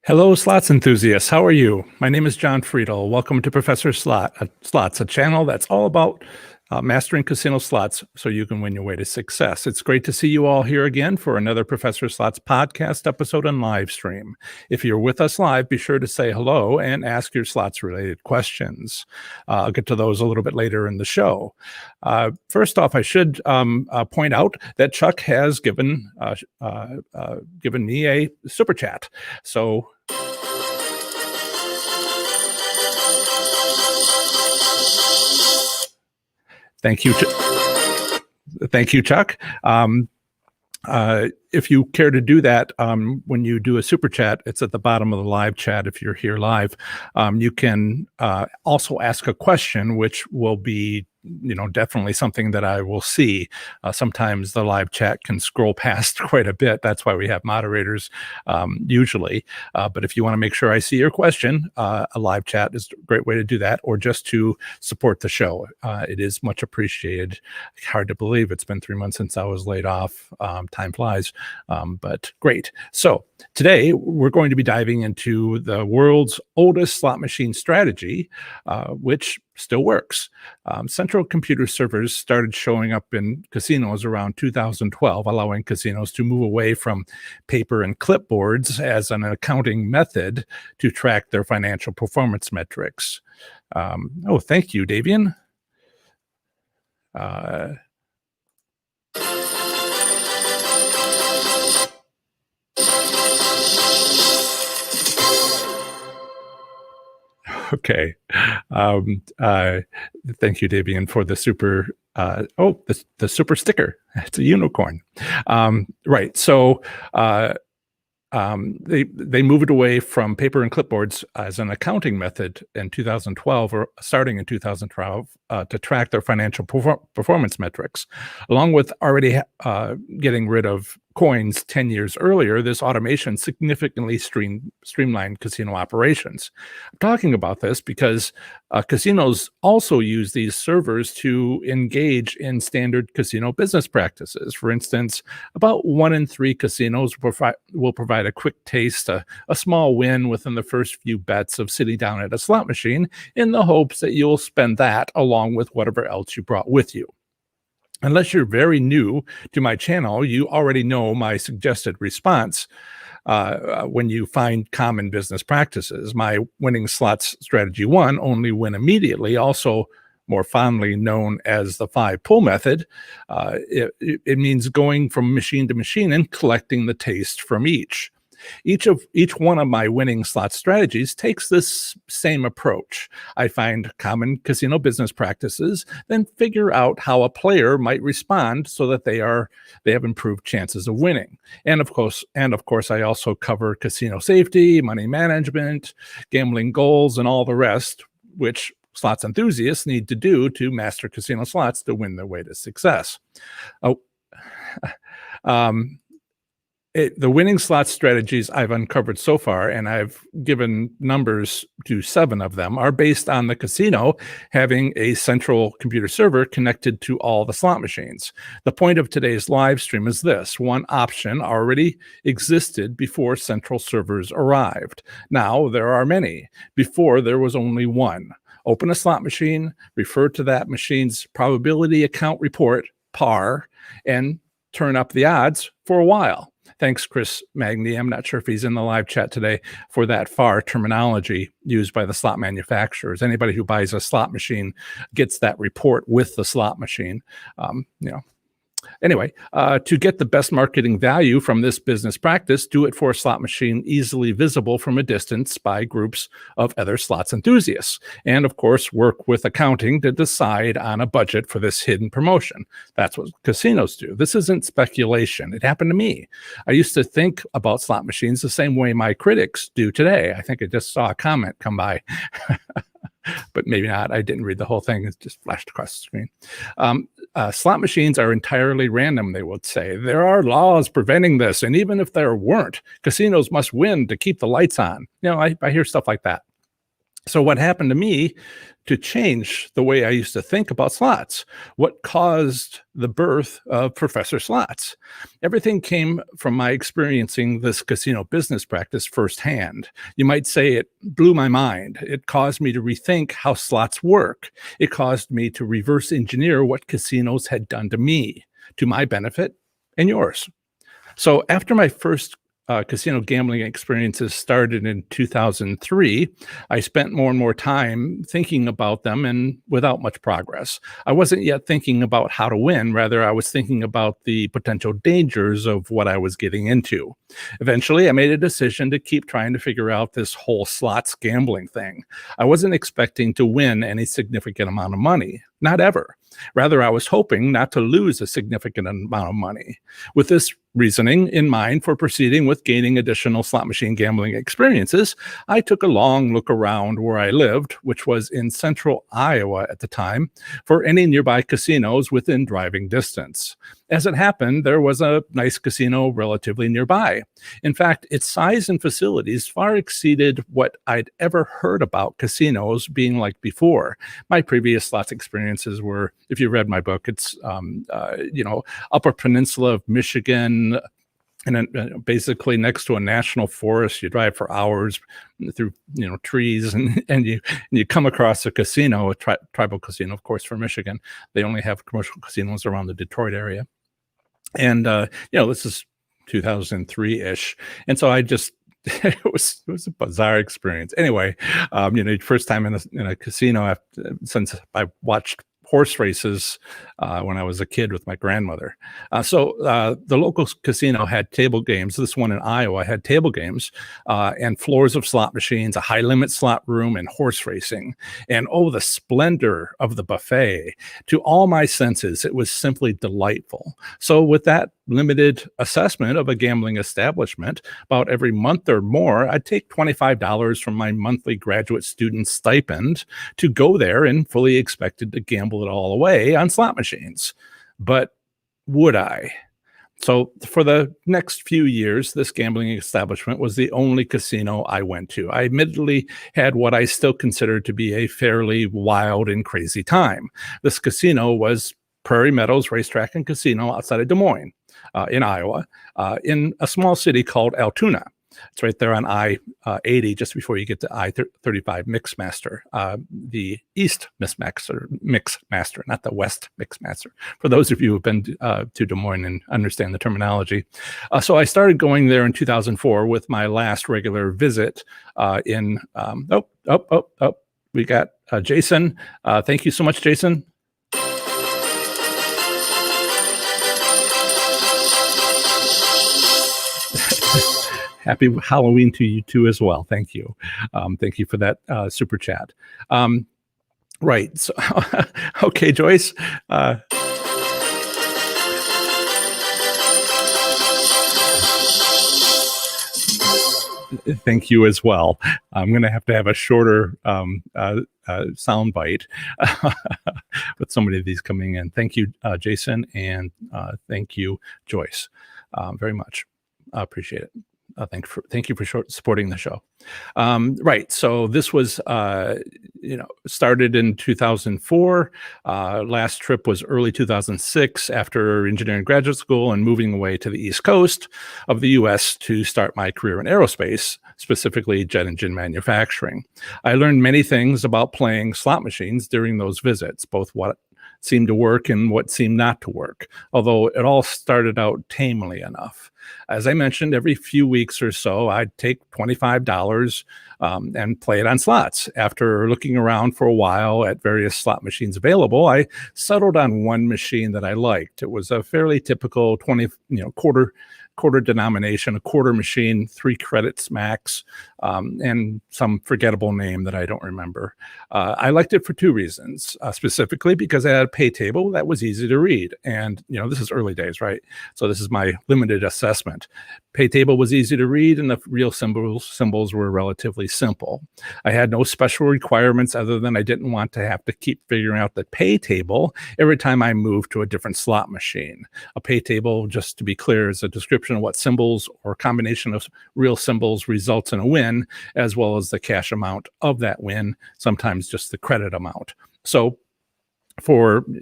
Hello, slots enthusiasts. How are you? My name is John Friedel. Welcome to Professor Slots, a channel that's all about mastering casino slots so you can win your way to success. It's great to see you all here again for another Professor Slots podcast episode and live stream. If you're with us live, be sure to say hello and ask your slots related questions. I'll get to those a little bit later in the show. First off, I should point out that Chuck has given me a super chat. So thank you. Thank you, Chuck. If you care to do that, when you do a super chat, it's at the bottom of the live chat. If you're here live, you can also ask a question, which will be definitely something that I will see. Sometimes the live chat can scroll past quite a bit. That's why we have moderators usually. But if you want to make sure I see your question, a live chat is a great way to do that, or just to support the show. It is much appreciated. Hard to believe it's been 3 months since I was laid off. Time flies, but great. So today we're going to be diving into the world's oldest slot machine strategy, which still works. Central computer servers started showing up in casinos around 2012, allowing casinos to move away from paper and clipboards as an accounting method to track their financial performance metrics. Thank you, Davian. Okay. Thank you, Davian, for the super. The super sticker. It's a unicorn. Right. So they moved away from paper and clipboards as an accounting method in 2012, or starting in 2012, to track their financial performance metrics. Along with already getting rid of coins 10 years earlier, this automation significantly streamlined casino operations. I'm talking about this because casinos also use these servers to engage in standard casino business practices. For instance, about 1 in 3 casinos will provide a quick taste, a small win within the first few bets of sitting down at a slot machine, in the hopes that you'll spend that along with whatever else you brought with you. Unless you're very new to my channel, you already know my suggested response when you find common business practices. My winning slots strategy 1, only win immediately, also more fondly known as the 5-pull method. It means going from machine to machine and collecting the taste from each. Each one of my winning slot strategies takes this same approach. I find common casino business practices, then figure out how a player might respond so that they have improved chances of winning. And of course, I also cover casino safety, money management, gambling goals, and all the rest, which slots enthusiasts need to do to master casino slots to win their way to success. The winning slot strategies I've uncovered so far, and I've given numbers to 7 of them, are based on the casino having a central computer server connected to all the slot machines. The point of today's live stream is this: one option already existed before central servers arrived. Now there are many. Before, there was only one. Open a slot machine, refer to that machine's probability account report, PAR, and turn up the odds for a while. Thanks, Chris Magny. I'm not sure if he's in the live chat today, for that FAR terminology used by the slot manufacturers. Anybody who buys a slot machine gets that report with the slot machine. Anyway, to get the best marketing value from this business practice, do it for a slot machine easily visible from a distance by groups of other slots enthusiasts. And of course, work with accounting to decide on a budget for this hidden promotion. That's what casinos do. This isn't speculation. It happened to me. I used to think about slot machines the same way my critics do today. I think I just saw a comment come by. But maybe not. I didn't read the whole thing. It just flashed across the screen. Slot machines are entirely random, they would say. There are laws preventing this, and even if there weren't, casinos must win to keep the lights on. I hear stuff like that. So what happened to me to change the way I used to think about slots? What caused the birth of Professor Slots? Everything came from my experiencing this casino business practice firsthand. You might say it blew my mind. It caused me to rethink how slots work. It caused me to reverse engineer what casinos had done to me, to my benefit and yours. So after my first casino gambling experiences started in 2003, I spent more and more time thinking about them and without much progress. I wasn't yet thinking about how to win. Rather, I was thinking about the potential dangers of what I was getting into. Eventually, I made a decision to keep trying to figure out this whole slots gambling thing. I wasn't expecting to win any significant amount of money, not ever. Rather, I was hoping not to lose a significant amount of money. With this reasoning in mind for proceeding with gaining additional slot machine gambling experiences, I took a long look around where I lived, which was in central Iowa at the time, for any nearby casinos within driving distance. As it happened, there was a nice casino relatively nearby. In fact, its size and facilities far exceeded what I'd ever heard about casinos being like before. My previous slots experiences were, if you read my book, it's Upper Peninsula of Michigan, and then basically next to a national forest. You drive for hours through trees, and you come across a casino, a tribal casino, of course, for Michigan. They only have commercial casinos around the Detroit area, and this is 2003-ish, and so I just it was a bizarre experience. Anyway, first time in a casino since I watched horse races when I was a kid with my grandmother. So the local casino had table games. This one in Iowa had table games and floors of slot machines, a high limit slot room, and horse racing. And oh, the splendor of the buffet. To all my senses, it was simply delightful. So with that limited assessment of a gambling establishment, about every month or more, I'd take $25 from my monthly graduate student stipend to go there and fully expected to gamble it all away on slot machines. But would I? So for the next few years, this gambling establishment was the only casino I went to. I admittedly had what I still consider to be a fairly wild and crazy time. This casino was Prairie Meadows Racetrack and Casino outside of Des Moines, in Iowa, in a small city called Altoona. It's right there on I-80, just before you get to I-35 Mixmaster, the East Mixmaster, not the West Mixmaster, for those of you who've been to Des Moines and understand the terminology. So I started going there in 2004 with my last regular visit we got Jason. Thank you so much, Jason. Happy Halloween to you too as well. Thank you. Thank you for that super chat. Right. So, okay, Joyce. Thank you as well. I'm going to have a shorter sound bite with so many of these coming in. Thank you, Jason, and thank you, Joyce, very much. I appreciate it. Thank you for supporting the show. Right. So this was, started in 2004. Last trip was early 2006 after engineering graduate school and moving away to the East Coast of the U.S. to start my career in aerospace, specifically jet engine manufacturing. I learned many things about playing slot machines during those visits, both what seemed to work and what seemed not to work, although it all started out tamely enough. As I mentioned, every few weeks or so, I'd take $25 and play it on slots. After looking around for a while at various slot machines available, I settled on one machine that I liked. It was a fairly typical quarter denomination, a quarter machine, 3 credits max, and some forgettable name that I don't remember. I liked it for 2 reasons, specifically because it had a pay table that was easy to read. And, this is early days, right? So this is my limited assessment. Pay table was easy to read, and the real symbols were relatively simple. I had no special requirements other than I didn't want to have to keep figuring out the pay table every time I moved to a different slot machine. A pay table, just to be clear, is a description of what symbols or combination of real symbols results in a win, as well as the cash amount of that win, sometimes just the credit amount. So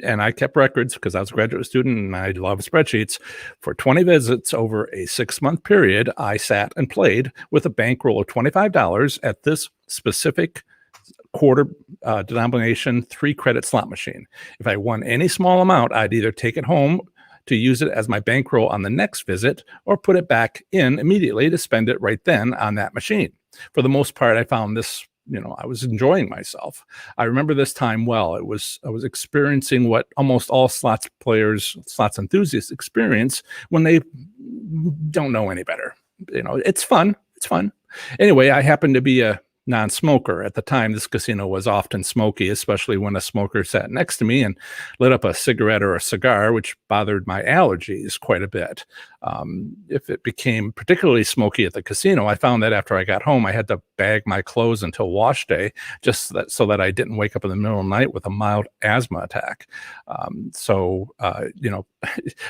and I kept records because I was a graduate student and I love spreadsheets. For 20 visits over a 6-month period, I sat and played with a bankroll of $25 at this specific quarter denomination 3-credit slot machine. If I won any small amount, I'd either take it home to use it as my bankroll on the next visit or put it back in immediately to spend it right then on that machine. For the most part, I found this, I was enjoying myself. I remember this time well. I was experiencing what almost all slots enthusiasts experience when they don't know any better. It's fun. It's fun. Anyway, I happened to be a non-smoker. At the time, this casino was often smoky, especially when a smoker sat next to me and lit up a cigarette or a cigar, which bothered my allergies quite a bit. If it became particularly smoky at the casino, I found that after I got home, I had to bag my clothes until wash day, so that I didn't wake up in the middle of the night with a mild asthma attack.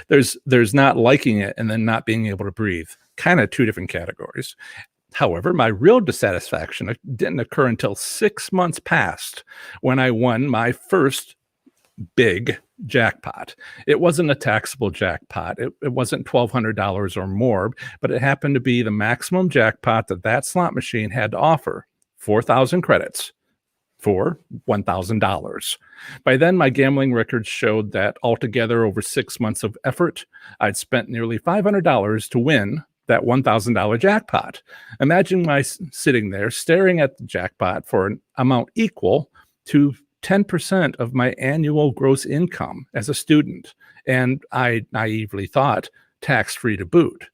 There's not liking it and then not being able to breathe. Kind of two different categories. However, my real dissatisfaction didn't occur until 6 months passed when I won my first big jackpot. It wasn't a taxable jackpot. It wasn't $1,200 or more, but it happened to be the maximum jackpot that slot machine had to offer, 4,000 credits for $1,000. By then, my gambling records showed that altogether over 6 months of effort, I'd spent nearly $500 to win that $1,000 jackpot. Imagine my sitting there staring at the jackpot for an amount equal to 10% of my annual gross income as a student. And I naively thought tax-free to boot.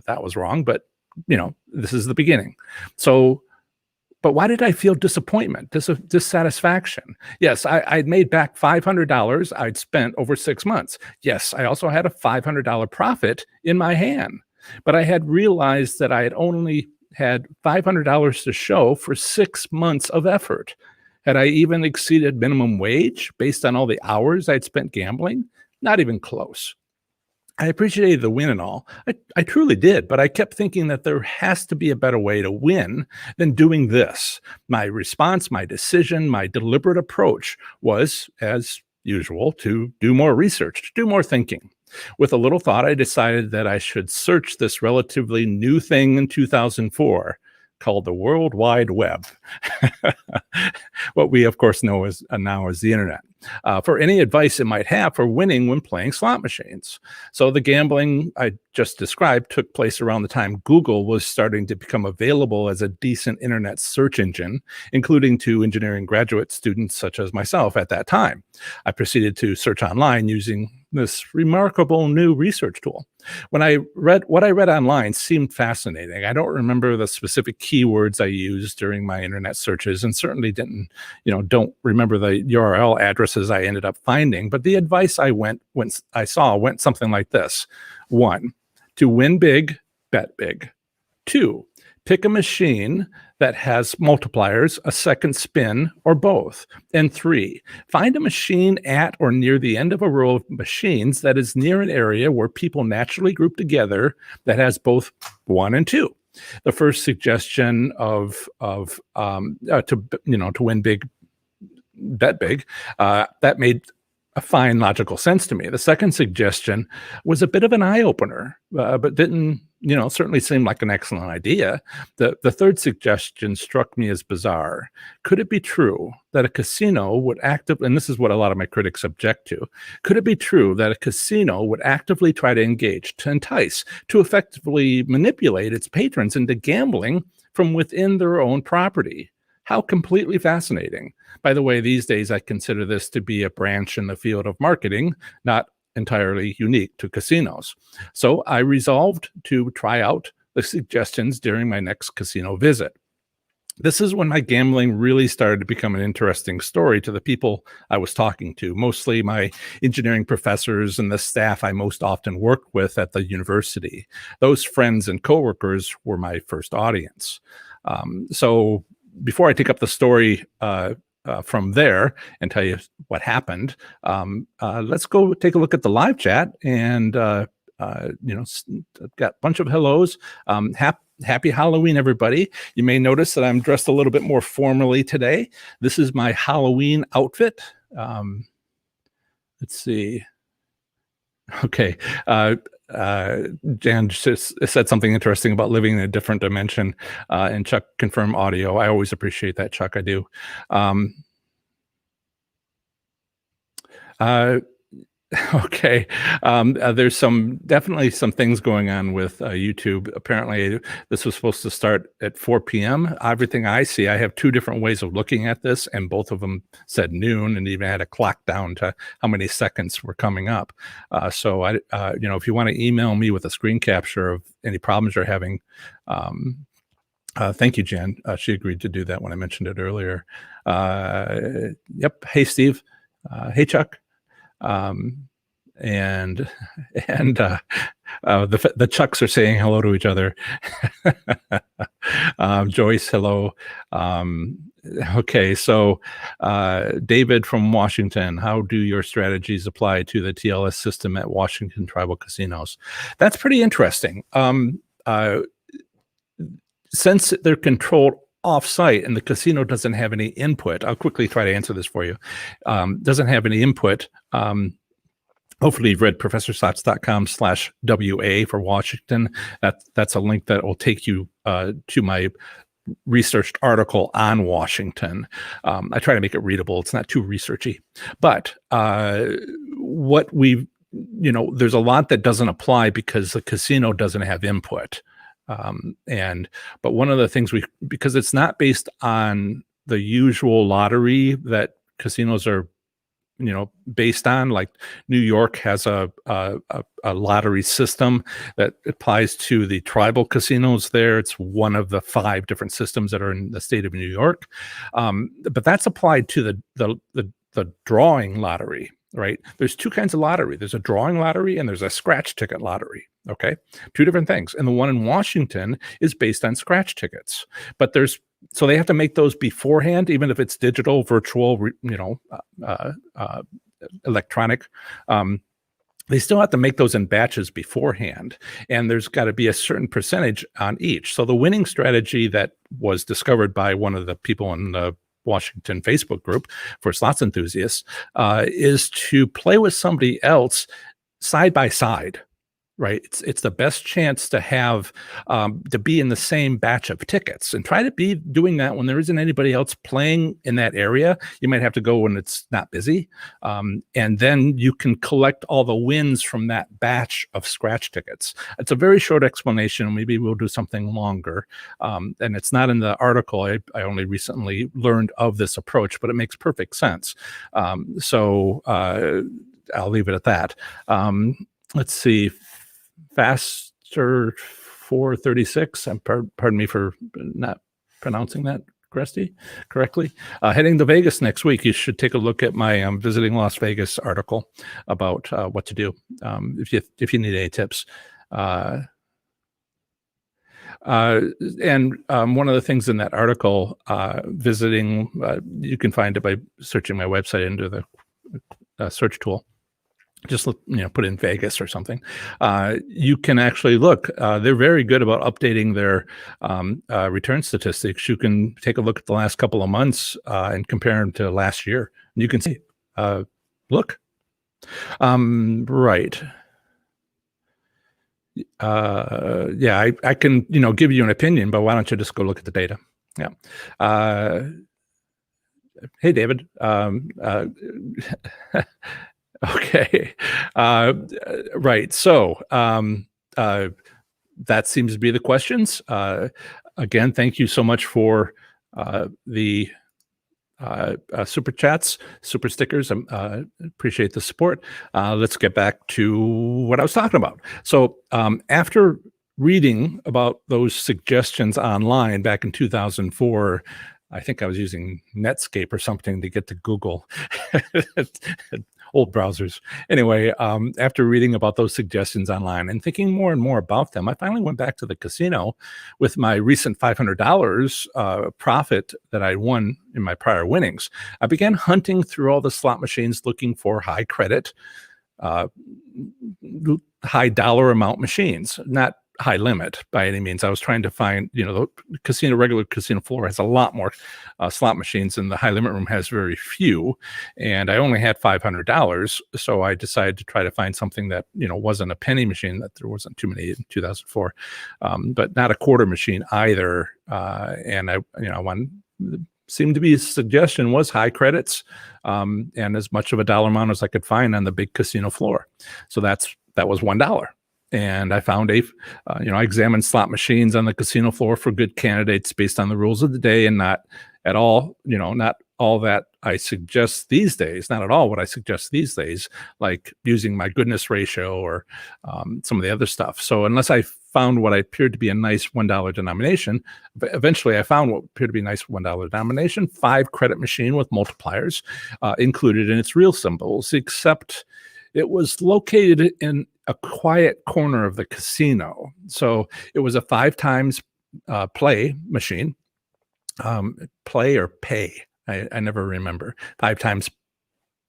That was wrong, but this is the beginning. But why did I feel disappointment, dissatisfaction? Yes, I'd made back $500 I'd spent over 6 months. Yes, I also had a $500 profit in my hand. But I had realized that I had only had $500 to show for 6 months of effort. Had I even exceeded minimum wage based on all the hours I'd spent gambling? Not even close. I appreciated the win and all. I truly did, but I kept thinking that there has to be a better way to win than doing this. My response, my decision, my deliberate approach was, as usual, to do more research, to do more thinking. With a little thought, I decided that I should search this relatively new thing in 2004 called the World Wide Web, what we, of course, know now as the internet, for any advice it might have for winning when playing slot machines. So the gambling I just described took place around the time Google was starting to become available as a decent internet search engine, including to engineering graduate students such as myself at that time. I proceeded to search online using this remarkable new research tool. What I read online seemed fascinating. I don't remember the specific keywords I used during my internet searches, and certainly don't remember the URL addresses I ended up finding. But the advice I saw went something like this: 1, to win big, bet big. 2, pick a machine that has multipliers, a second spin, or both. And 3, find a machine at or near the end of a row of machines that is near an area where people naturally group together that has both 1 and 2. The first suggestion to win big, bet big, that made a fine logical sense to me. The second suggestion was a bit of an eye-opener, but didn't certainly seemed like an excellent idea. The third suggestion struck me as bizarre. Could it be true that a casino would and this is what a lot of my critics object to, could it be true that a casino would actively try to engage, to entice, to effectively manipulate its patrons into gambling from within their own property? How completely fascinating. By the way, these days I consider this to be a branch in the field of marketing, not entirely unique to casinos. So I resolved to try out the suggestions during my next casino visit. This is when my gambling really started to become an interesting story to the people I was talking to, mostly my engineering professors and the staff I most often worked with at the university. Those friends and coworkers were my first audience. So before I take up the story from there and tell you what happened, let's go take a look at the live chat. And got a bunch of hellos. Happy Halloween, everybody. You may notice that I'm dressed a little bit more formally today. This is my Halloween outfit. Let's see. Okay. Jan just said something interesting about living in a different dimension, and Chuck confirmed audio. I always appreciate that, Chuck. I do. Okay. There's definitely some things going on with YouTube. Apparently, this was supposed to start at 4 p.m. Everything I see, I have two different ways of looking at this, and both of them said noon, and even had a clock down to how many seconds were coming up. So if you want to email me with a screen capture of any problems you're having, thank you, Jan. She agreed to do that when I mentioned it earlier. Yep. Hey, Steve. Hey, Chuck. The Chucks are saying hello to each other. Joyce, hello. Okay, so David from Washington, how do your strategies apply to the TLS system at Washington Tribal Casinos? That's pretty interesting. Since they're controlled off-site and the casino doesn't have any input, I'll quickly try to answer this for you. Doesn't have any input. Hopefully you've read professorsotz.com/WA for Washington. That's a link that will take you to my researched article on Washington. I try to make it readable. It's not too researchy, but there's a lot that doesn't apply because the casino doesn't have input. But one of the things because it's not based on the usual lottery that casinos are, based on, like New York has a lottery system that applies to the tribal casinos there. It's one of the 5 different systems that are in the state of New York. But that's applied to the drawing lottery, right? There's 2 kinds of lottery. There's a drawing lottery and there's a scratch ticket lottery. Okay. 2 different things. And the one in Washington is based on scratch tickets, but so they have to make those beforehand, even if it's digital, virtual, electronic. They still have to make those in batches beforehand, and there's got to be a certain percentage on each. So the winning strategy that was discovered by one of the people in the Washington Facebook group for slots enthusiasts is to play with somebody else side by side. Right. It's the best chance to have to be in the same batch of tickets, and try to be doing that when there isn't anybody else playing in that area. You might have to go when it's not busy. And then you can collect all the wins from that batch of scratch tickets. It's a very short explanation. Maybe we'll do something longer. And it's not in the article. I only recently learned of this approach, but it makes perfect sense. So I'll leave it at that. Let's see. Faster 436. Pardon me for not pronouncing that correctly. Heading to Vegas next week. You should take a look at my Visiting Las Vegas article about what to do if you need any tips. And one of the things in that article, you can find it by searching my website into the search tool. Just put in Vegas or something. You can actually look. They're very good about updating their return statistics. You can take a look at the last couple of months and compare them to last year. You can see. Look. Right. Yeah, I can give you an opinion, but why don't you just go look at the data? Yeah. Hey, David. Okay. Right. So that seems to be the questions. Again, thank you so much for the super chats, super stickers. Appreciate the support. Let's get back to what I was talking about. So after reading about those suggestions online back in 2004. I think I was using Netscape or something to get to Google. Old browsers. Anyway, after reading about those suggestions online and thinking more and more about them, I finally went back to the casino with my recent $500 profit that I won in my prior winnings. I began hunting through all the slot machines looking for high credit, uh, high dollar amount machines, not high limit by any means. I was trying to find, the regular casino floor has a lot more slot machines, and the high limit room has very few. And I only had $500, so I decided to try to find something that wasn't a penny machine. That there wasn't too many in 2004, but not a quarter machine either. And I one seemed to be a suggestion was high credits, and as much of a dollar amount as I could find on the big casino floor. So that was $1. And I found I examined slot machines on the casino floor for good candidates based on the rules of the day, and not at all, not all that I suggest these days, not at all what I suggest these days, like using my goodness ratio or some of the other stuff. So unless I found what appeared to be a nice $1 denomination, eventually I found what appeared to be a nice $1 denomination, 5 credit machine with multipliers included in its real symbols, except it was located in a quiet corner of the casino. So it was a 5 times play machine, play or pay. I never remember. 5 times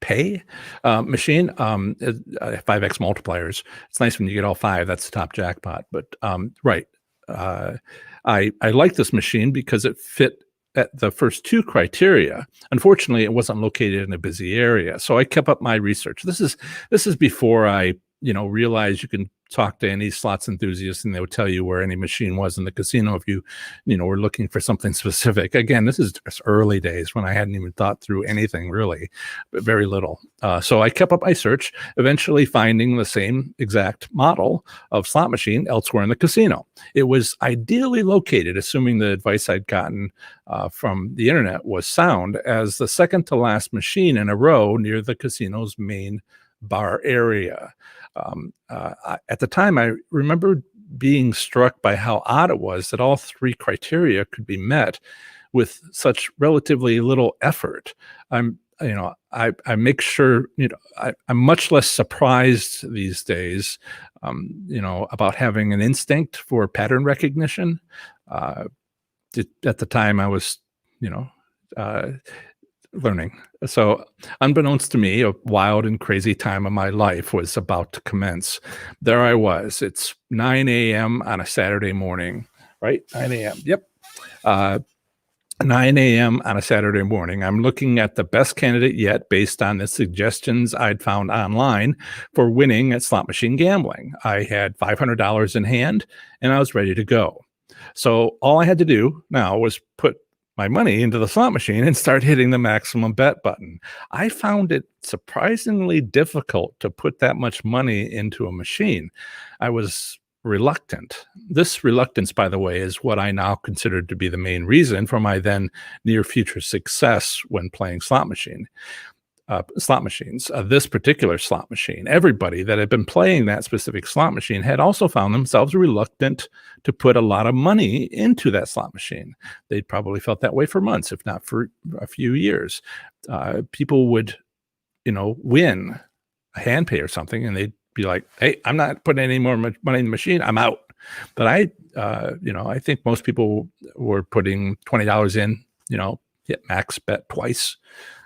pay machine, 5x multipliers. It's nice when you get all 5. That's the top jackpot. But right. I like this machine because it fit at the first 2 criteria. Unfortunately, it wasn't located in a busy area. So I kept up my research. This is before I realized you can talk to any slots enthusiast and they would tell you where any machine was in the casino if you were looking for something specific. Again, this is just early days when I hadn't even thought through anything really, but very little. So I kept up my search, eventually finding the same exact model of slot machine elsewhere in the casino. It was ideally located, assuming the advice I'd gotten from the internet was sound, as the second to last machine in a row near the casino's main bar area. At the time, I remember being struck by how odd it was that all 3 criteria could be met with such relatively little effort. I make sure, I'm much less surprised these days, about having an instinct for pattern recognition. At the time I was, learning. So unbeknownst to me, a wild and crazy time of my life was about to commence. There I was. It's 9 a.m. on a Saturday morning, right? 9 a.m. Yep. 9 a.m. on a Saturday morning. I'm looking at the best candidate yet based on the suggestions I'd found online for winning at slot machine gambling. I had $500 in hand and I was ready to go. So all I had to do now was put my money into the slot machine and start hitting the maximum bet button. I found it surprisingly difficult to put that much money into a machine. I was reluctant. This reluctance, by the way, is what I now consider to be the main reason for my then near future success when playing slot machines. This particular slot machine, everybody that had been playing that specific slot machine had also found themselves reluctant to put a lot of money into that slot machine. They'd probably felt that way for months, if not for a few years. People would, win a hand pay or something, and they'd be like, "Hey, I'm not putting any more money in the machine. I'm out." But I think most people were putting $20 in, hit max bet twice,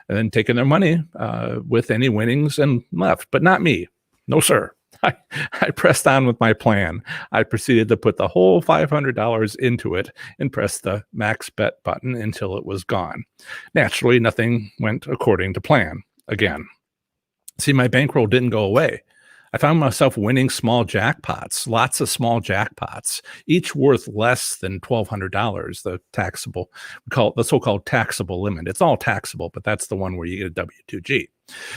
and then taking their money with any winnings and left. But not me. No, sir. I pressed on with my plan. I proceeded to put the whole $500 into it and press the max bet button until it was gone. Naturally, nothing went according to plan again. See, my bankroll didn't go away. I found myself winning small jackpots, lots of small jackpots, each worth less than $1,200, the taxable, we call it the so-called taxable limit. It's all taxable, but that's the one where you get a W-2G.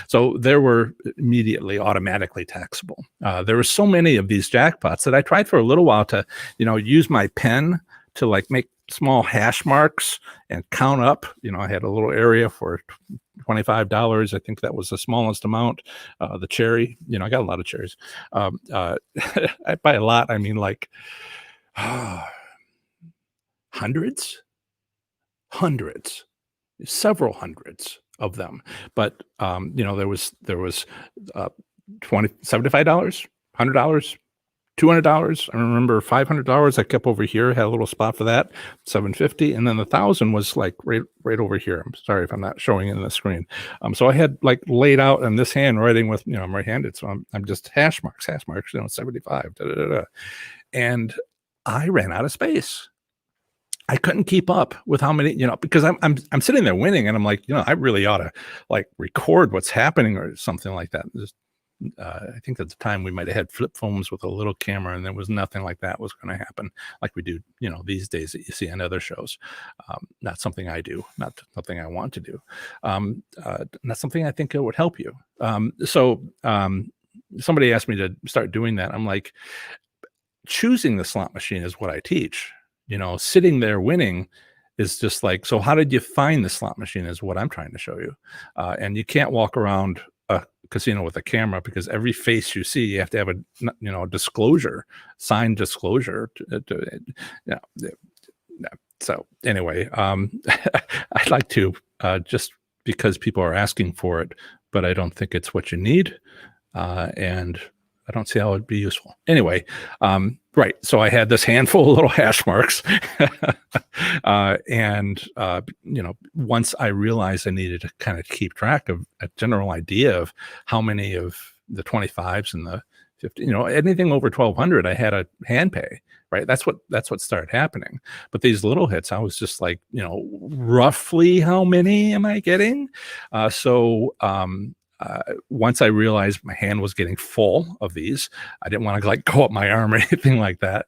So there were immediately automatically taxable. There were so many of these jackpots that I tried for a little while to, use my pen to make small hash marks and count up. I had a little area for $25. I think that was the smallest amount. The cherry, I got a lot of cherries. By a lot, I mean like hundreds, hundreds, several hundreds of them. But there was $75, $100, $200. I remember $500 I kept over here, had a little spot for that, $750, and then the 1,000 was like right over here. I'm sorry if I'm not showing it in the screen. So I had like laid out in this handwriting with, I'm right-handed, so I'm just hash marks, 75, da, da, da, da. And I ran out of space. I couldn't keep up with how many, because I'm sitting there winning, and I'm like, I really ought to like record what's happening or something like that. I think at the time we might have had flip phones with a little camera, and there was nothing like that was going to happen like we do, these days that you see on other shows. Not something I do, not something I want to do. Not something I think it would help you. So somebody asked me to start doing that. I'm like, choosing the slot machine is what I teach. Sitting there winning is just like, so how did you find the slot machine is what I'm trying to show you. And you can't walk around a casino with a camera, because every face you see, you have to have a disclosure, signed disclosure. So anyway, I'd like to, just because people are asking for it, but I don't think it's what you need. And I don't see how it'd be useful. Anyway, right. So I had this handful of little hash marks. And once I realized I needed to kind of keep track of a general idea of how many of the 25s and the 50, anything over 1,200, I had a hand pay, right? That's what started happening. But these little hits, I was just like, roughly how many am I getting? Once I realized my hand was getting full of these, I didn't want to like go up my arm or anything like that.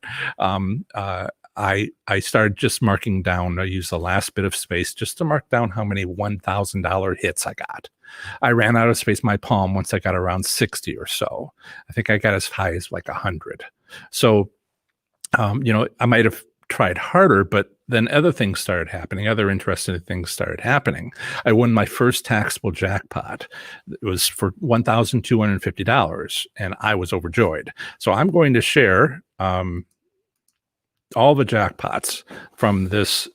I started just marking down. I used the last bit of space just to mark down how many $1,000 hits I got. I ran out of space in my palm once I got around 60 or so. I think I got as high as like 100. So, I might have tried harder, but then other things started happening. Other interesting things started happening. I won my first taxable jackpot. It was for $1,250, and I was overjoyed. So I'm going to share all the jackpots from this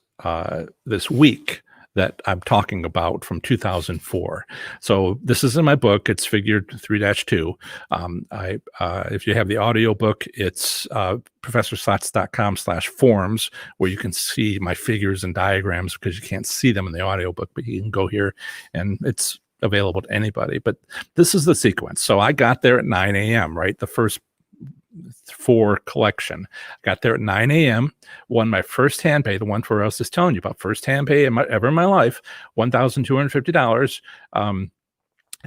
week that I'm talking about from 2004. So this is in my book. It's figured 3-2. If you have the audio book, it's professorslots.com/forms, where you can see my figures and diagrams, because you can't see them in the audio book, but you can go here and it's available to anybody. But this is the sequence. So I got there at 9 a.m., right? The first 4 collection. Got there at 9 a.m., won my first hand pay, the one where I was just telling you about, first hand pay ever in my life, $1,250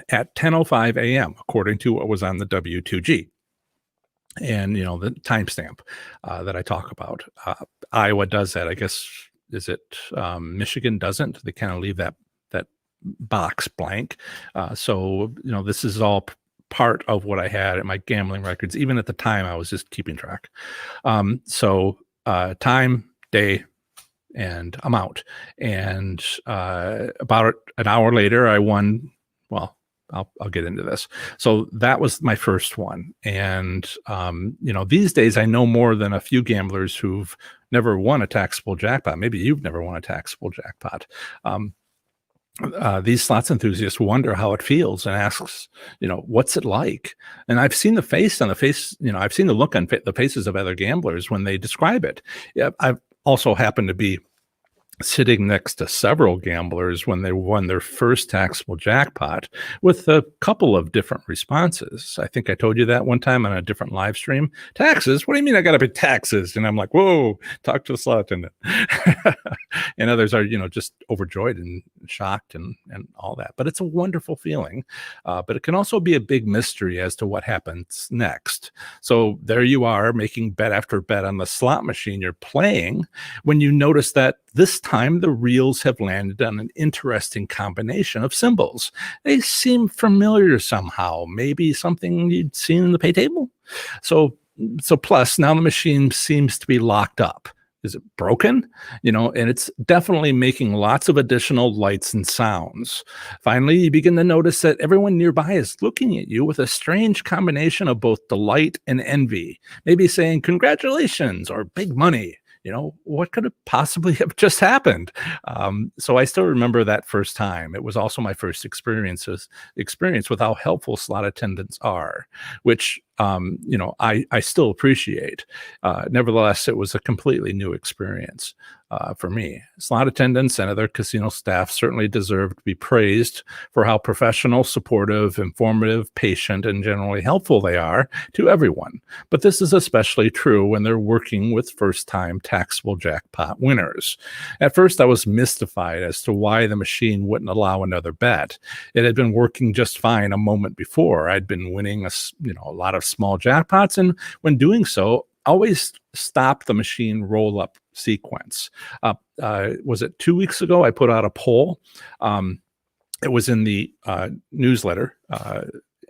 at 10:05 a.m., according to what was on the W2G. And, the timestamp that I talk about. Iowa does that. I guess, is it Michigan doesn't? They kind of leave that box blank. So, this is all part of what I had at my gambling records. Even at the time, I was just keeping track. Time, day, and amount. And about an hour later, I won. Well, I'll get into this. So that was my first one. And, these days I know more than a few gamblers who've never won a taxable jackpot. Maybe you've never won a taxable jackpot. These slots enthusiasts wonder how it feels and asks, what's it like? And I've seen the I've seen the look on the faces of other gamblers when they describe it. Yeah, I've also happened to be sitting next to several gamblers when they won their first taxable jackpot with a couple of different responses. I think I told you that one time on a different live stream. Taxes? What do you mean I got to pay taxes? And I'm like, whoa, talk to a slot attendant. And others are, just overjoyed and shocked and all that. But it's a wonderful feeling. But it can also be a big mystery as to what happens next. So there you are, making bet after bet on the slot machine you're playing, when you notice that this time the reels have landed on an interesting combination of symbols. They seem familiar somehow, maybe something you'd seen in the pay table. So plus now the machine seems to be locked up. is it broken? And it's definitely making lots of additional lights and sounds. Finally, you begin to notice that everyone nearby is looking at you with a strange combination of both delight and envy, maybe saying congratulations or big money. What could have possibly have just happened? So I still remember that first time. It was also my first experience with how helpful slot attendants are, which I still appreciate. Nevertheless, it was a completely new experience for me. Slot attendants and other casino staff certainly deserve to be praised for how professional, supportive, informative, patient, and generally helpful they are to everyone. But this is especially true when they're working with first-time taxable jackpot winners. At first, I was mystified as to why the machine wouldn't allow another bet. It had been working just fine a moment before. I'd been winning a lot of small jackpots, and when doing so, always stop the machine roll up sequence. Was it 2 weeks ago? I put out a poll. It was in the newsletter,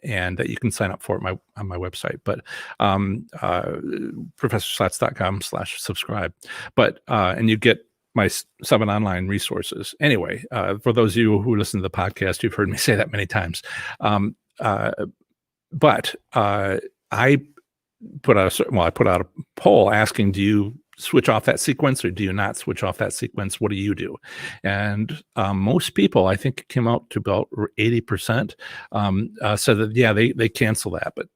and that you can sign up for it on my website, but professorslots.com/subscribe. But and you get my 7 online resources. Anyway, for those of you who listen to the podcast, you've heard me say that many times. But I put out a poll asking, do you switch off that sequence or do you not switch off that sequence? What do you do? And most people, I think it came out to about 80%, said that, yeah, they cancel that. But,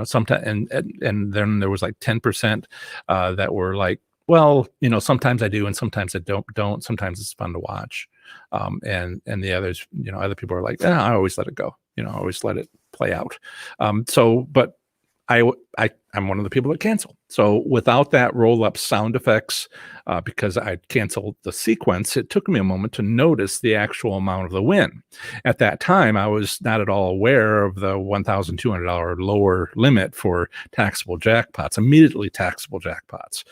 sometimes, and then there was like 10% that were like, well, sometimes I do and sometimes I don't. Sometimes it's fun to watch. And the others, other people are like, I always let it go. I always let it play out. But I'm one of the people that cancel. So without that roll-up sound effects, because I canceled the sequence, it took me a moment to notice the actual amount of the win. At that time, I was not at all aware of the $1,200 lower limit for taxable jackpots, immediately taxable jackpots,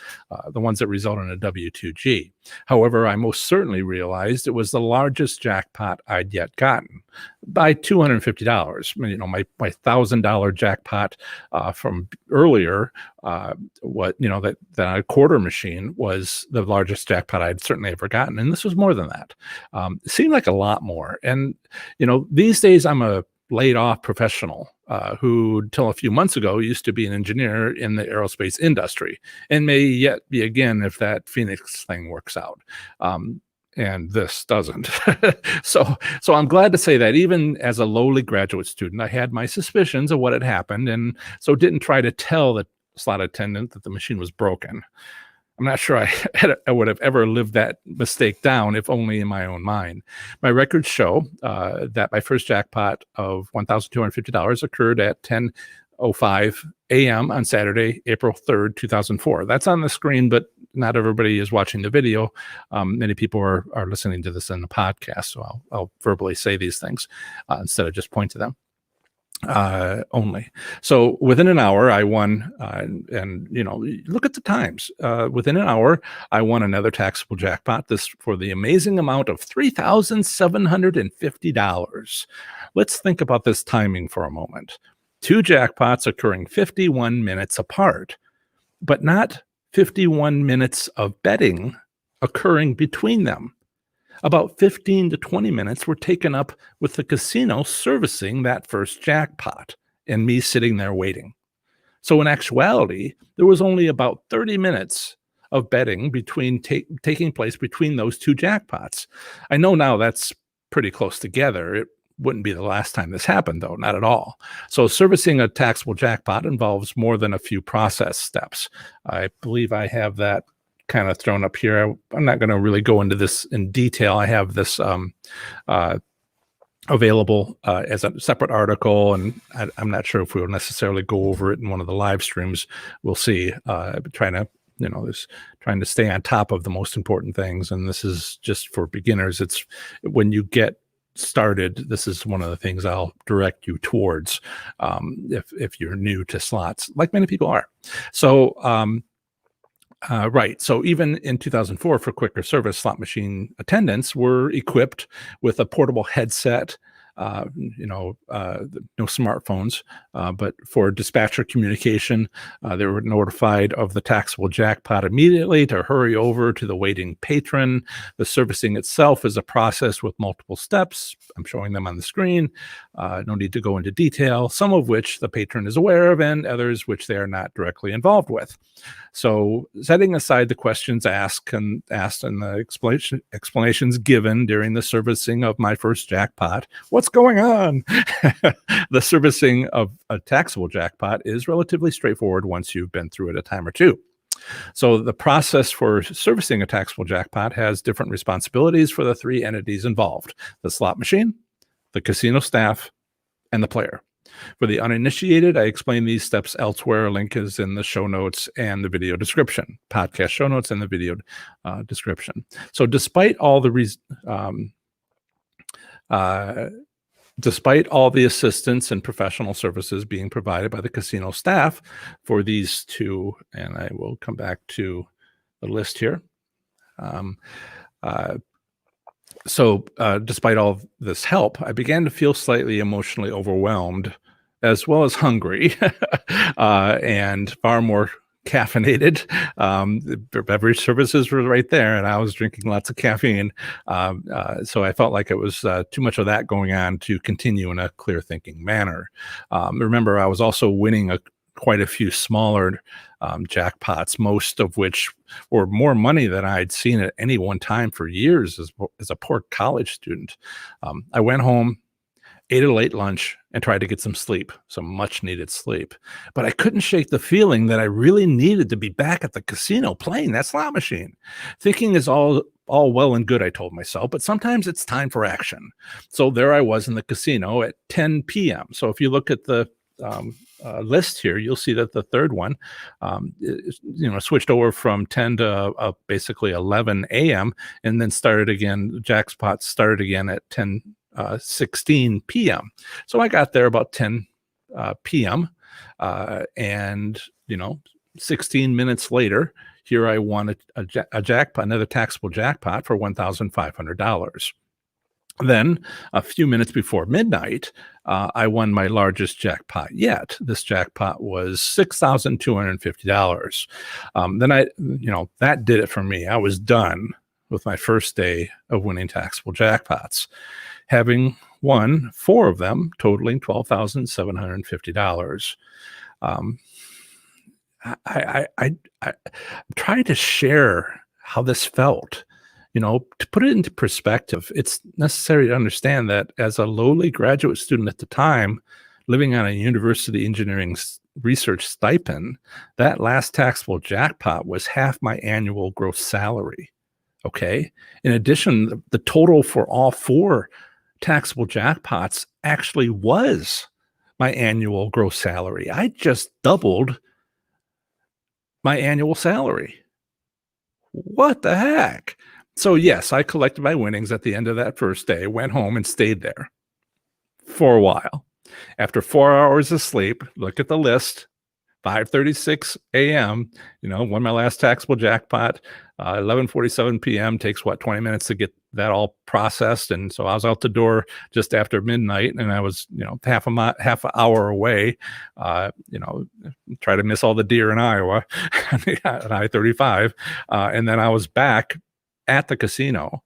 the ones that result in a W-2G. However, I most certainly realized it was the largest jackpot I'd yet gotten by $250. My $1,000 jackpot from earlier, that a quarter machine was the largest jackpot I'd certainly ever gotten, and this was more than that. It seemed like a lot more. And these days I'm a laid off professional who, till a few months ago, used to be an engineer in the aerospace industry, and may yet be again if that Phoenix thing works out. And this doesn't. So I'm glad to say that even as a lowly graduate student, I had my suspicions of what had happened, and so didn't try to tell the slot attendant that the machine was broken. I'm not sure I would have ever lived that mistake down, if only in my own mind. My records show that my first jackpot of $1,250 occurred at 10:05 a.m. on Saturday, April 3rd, 2004. That's on the screen, but not everybody is watching the video. Many people are listening to this in the podcast, so I'll verbally say these things instead of just point to them only. So within an hour, I won, and look at the times. Within an hour, I won another taxable jackpot, this for the amazing amount of $3,750. Let's think about this timing for a moment. 2 jackpots occurring 51 minutes apart, but not 51 minutes of betting occurring between them. About 15 to 20 minutes were taken up with the casino servicing that first jackpot and me sitting there waiting. So in actuality, there was only about 30 minutes of betting taking place between those 2 jackpots. I know now that's pretty close together. It wouldn't be the last time this happened, though, not at all. So servicing a taxable jackpot involves more than a few process steps. I believe I have that kind of thrown up here. I'm not going to really go into this in detail. I have this available as a separate article, and I'm not sure if we'll necessarily go over it in one of the live streams. We'll see. Trying to stay on top of the most important things, and this is just for beginners. It's when you get started, this is one of the things I'll direct you towards if you're new to slots, like many people are. So right. So even in 2004, for quicker service, slot machine attendants were equipped with a portable headset no smartphones, but for dispatcher communication, they were notified of the taxable jackpot immediately to hurry over to the waiting patron. The servicing itself is a process with multiple steps. I'm showing them on the screen. No need to go into detail, some of which the patron is aware of and others which they are not directly involved with. So setting aside the questions asked and the explanations given during the servicing of my first jackpot, what's going on? The servicing of a taxable jackpot is relatively straightforward once you've been through it a time or two. So the process for servicing a taxable jackpot has different responsibilities for the three entities involved: the slot machine, the casino staff, and the player. For the uninitiated, I explain these steps elsewhere. A link is in the show notes and the video description, podcast show notes and the video description. So despite all the assistance and professional services being provided by the casino staff for these two, and I will come back to the list here. Despite all this help, I began to feel slightly emotionally overwhelmed, as well as hungry, and far more caffeinated. The beverage services were right there, and I was drinking lots of caffeine. So I felt like it was too much of that going on to continue in a clear thinking manner. Remember, I was also winning quite a few smaller jackpots, most of which were more money than I'd seen at any one time for years as a poor college student. I went home, ate a late lunch, and tried to get some sleep, some much needed sleep. But I couldn't shake the feeling that I really needed to be back at the casino playing that slot machine. Thinking is all well and good, I told myself, but sometimes it's time for action. So there I was in the casino at 10 p.m. So if you look at the list here, you'll see that the third one, switched over from 10 to basically 11 a.m. and then started again. Jackpot started again at 16 p.m. So I got there about 10 p.m. And 16 minutes later, here I won a jackpot, another taxable jackpot for $1,500. Then, a few minutes before midnight, I won my largest jackpot yet. This jackpot was $6,250. Then that did it for me. I was done with my first day of winning taxable jackpots, having won 4 of them, totaling $12,750. I tried to share how this felt. To put it into perspective, it's necessary to understand that as a lowly graduate student at the time, living on a university engineering research stipend, that last taxable jackpot was half my annual gross salary. Okay. In addition, the total for all 4 taxable jackpots actually was my annual gross salary. I just doubled my annual salary. What the heck? So yes, I collected my winnings at the end of that first day, went home and stayed there for a while. After 4 hours of sleep, look at the list, 5:36 a.m., won my last taxable jackpot, 11:47 p.m. takes 20 minutes to get that all processed. And so I was out the door just after midnight, and I was, half an hour away, try to miss all the deer in Iowa at I-35. And then I was back at the casino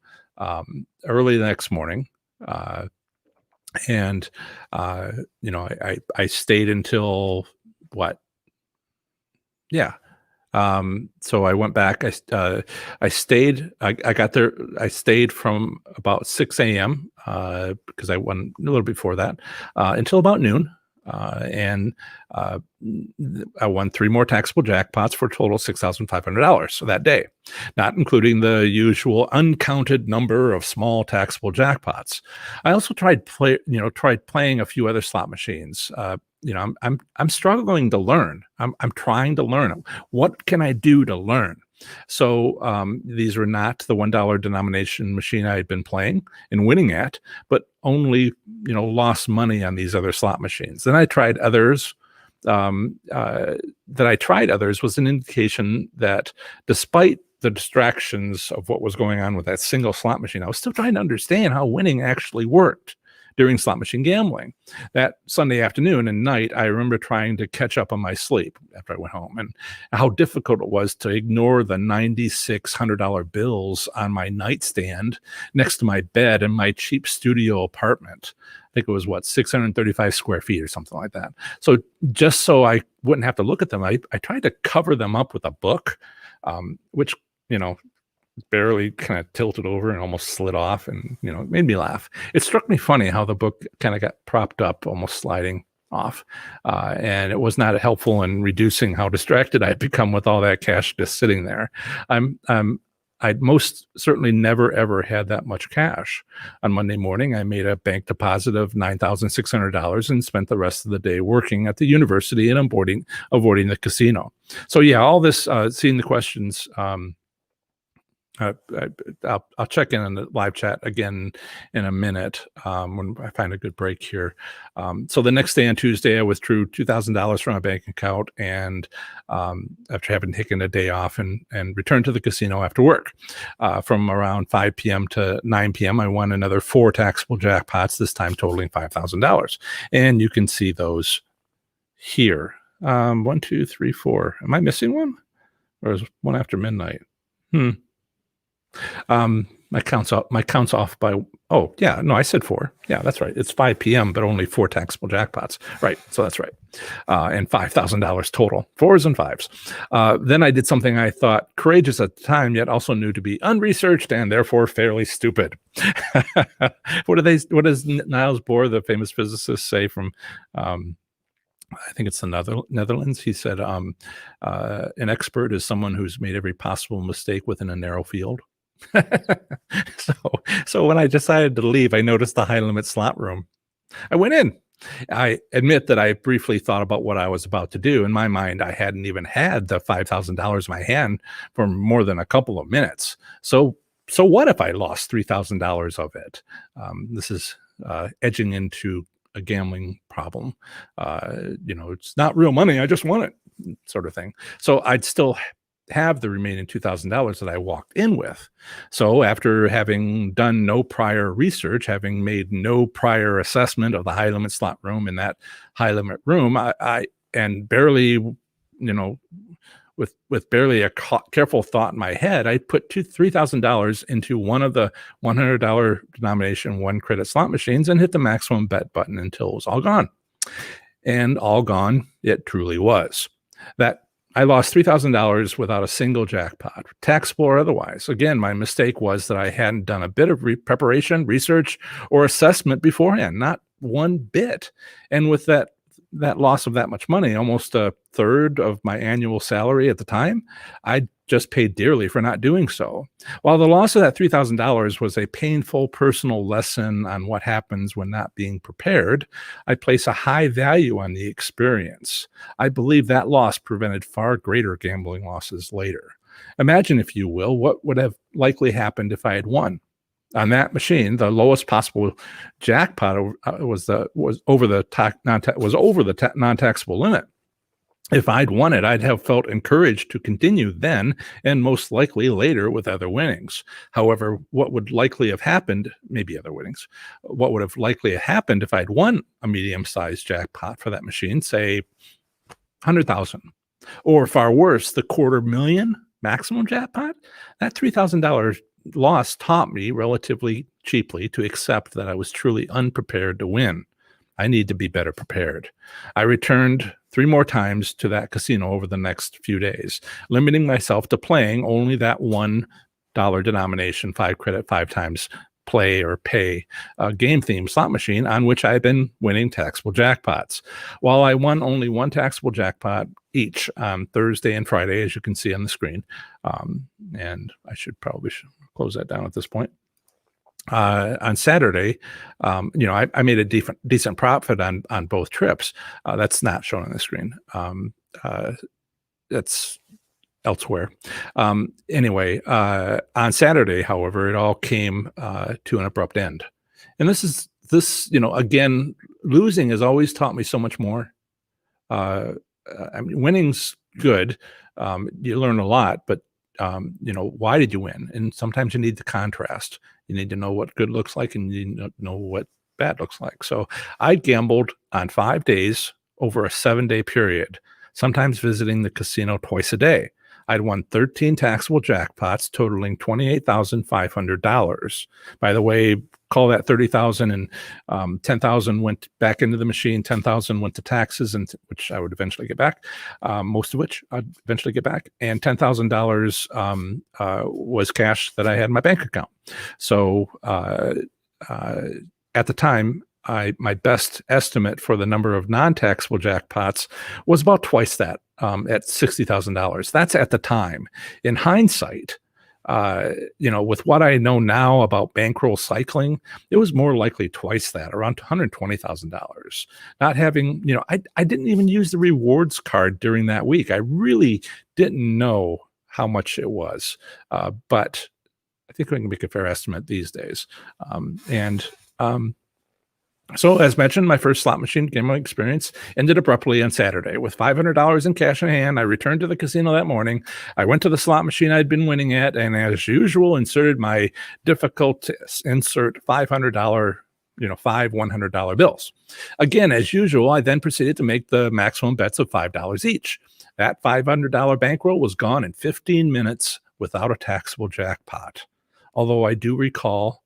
early the next morning. I stayed until what? Yeah. So I went back. I stayed. I got there. I stayed from about 6 a.m. Because I won a little before that until about noon. And I won 3 more taxable jackpots for a total of $6,500 that day, not including the usual uncounted number of small taxable jackpots. I also tried playing a few other slot machines. I'm struggling to learn. I'm trying to learn. What can I do to learn? So these were not the $1 denomination machine I had been playing and winning at, but only, lost money on these other slot machines. Then I tried others. Was an indication that despite the distractions of what was going on with that single slot machine, I was still trying to understand how winning actually worked. during slot machine gambling. That Sunday afternoon and night, I remember trying to catch up on my sleep after I went home, and how difficult it was to ignore the $9,600 bills on my nightstand next to my bed in my cheap studio apartment. I think it was 635 square feet or something like that. So just so I wouldn't have to look at them, I tried to cover them up with a book, which, barely kind of tilted over and almost slid off, and, it made me laugh. It struck me funny how the book kind of got propped up, almost sliding off. And it was not helpful in reducing how distracted I'd become with all that cash just sitting there. I'd most certainly never, ever had that much cash. On Monday morning, I made a bank deposit of $9,600 and spent the rest of the day working at the university and avoiding the casino. So yeah, all this, seeing the questions, I'll check in on the live chat again in a minute when I find a good break here. So the next day on Tuesday, I withdrew $2,000 from my bank account, and after having taken a day off, and returned to the casino after work. From around 5 p.m. to 9 p.m., I won another 4 taxable jackpots, this time totaling $5,000. And you can see those here. 1, 2, 3, 4. Am I missing one? Or is one after midnight? My count's off by, oh yeah, no, I said 4. Yeah, that's right. It's 5 p.m., but only 4 taxable jackpots. Right. So that's right. And $5,000 total, 4s and 5s. Then I did something I thought courageous at the time, yet also knew to be unresearched and therefore fairly stupid. What does Niels Bohr, the famous physicist, say from, I think it's the Netherlands? He said, an expert is someone who's made every possible mistake within a narrow field. So when I decided to leave, I noticed the high limit slot room. I went in. I admit that I briefly thought about what I was about to do. In my mind, I hadn't even had the $5,000 in my hand for more than a couple of minutes. So what if I lost $3,000 of it? This is edging into a gambling problem. It's not real money. I just won it, sort of thing. So I'd still have the remaining $2,000 that I walked in with. So after having done no prior research, having made no prior assessment of the high limit slot room in that high limit room, I and barely, with barely a careful thought in my head, I put $3,000 into one of the $100 denomination 1 credit slot machines and hit the maximum bet button until it was all gone. And all gone it truly was. That I lost $3,000 without a single jackpot, taxable or otherwise. Again, my mistake was that I hadn't done a bit of preparation, research, or assessment beforehand, not one bit. And with that loss of that much money, almost a third of my annual salary at the time, I just paid dearly for not doing so. While the loss of that $3,000 was a painful personal lesson on what happens when not being prepared, I place a high value on the experience. I believe that loss prevented far greater gambling losses later. Imagine, if you will, what would have likely happened if I had won. On that machine, the lowest possible jackpot was over the non-taxable limit. If I'd won it, I'd have felt encouraged to continue then and most likely later with other winnings. However, what would likely have happened, maybe other winnings, what would have likely happened if I'd won a medium-sized jackpot for that machine, say 100,000, or far worse, the $250,000 maximum jackpot? That $3,000 loss taught me relatively cheaply to accept that I was truly unprepared to win. I need to be better prepared. I returned 3 more times to that casino over the next few days, limiting myself to playing only that $1 denomination, 5 credit, 5 times play or pay game themed slot machine on which I've been winning taxable jackpots. While I won only 1 taxable jackpot each on Thursday and Friday, as you can see on the screen, and I should probably close that down at this point. On Saturday, I made a decent profit on both trips. That's not shown on the screen. That's elsewhere. Anyway, on Saturday, however, it all came to an abrupt end. And this, again, losing has always taught me so much more. Winning's good. You learn a lot, but why did you win? And sometimes you need the contrast. You need to know what good looks like, and you need to know what bad looks like. So I gambled on 5 days over a 7-day period, sometimes visiting the casino twice a day. I'd won 13 taxable jackpots totaling $28,500. By the way, call that 30,000 and 10,000 went back into the machine, 10,000 went to taxes, and which I would eventually get back, most of which I'd eventually get back, and $10,000 was cash that I had in my bank account. So at the time, my best estimate for the number of non-taxable jackpots was about twice that, at $60,000. That's at the time. In hindsight, with what I know now about bankroll cycling, it was more likely twice that, around $120,000. Not having, I didn't even use the rewards card during that week. I really didn't know how much it was, but I think we can make a fair estimate these days. So, as mentioned, my first slot machine gambling experience ended abruptly on Saturday. With $500 in cash in hand, I returned to the casino that morning. I went to the slot machine I'd been winning at, and as usual, inserted my difficult to insert $500, five $100 bills. Again, as usual, I then proceeded to make the maximum bets of $5 each. That $500 bankroll was gone in 15 minutes without a taxable jackpot. Although I do recall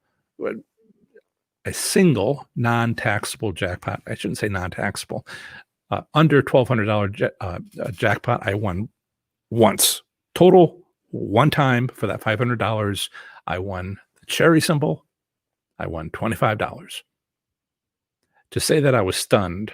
a single non-taxable jackpot. I shouldn't say non-taxable. Under $1,200 jackpot, I won once. Total one time for that $500. I won the cherry symbol. I won $25. To say that I was stunned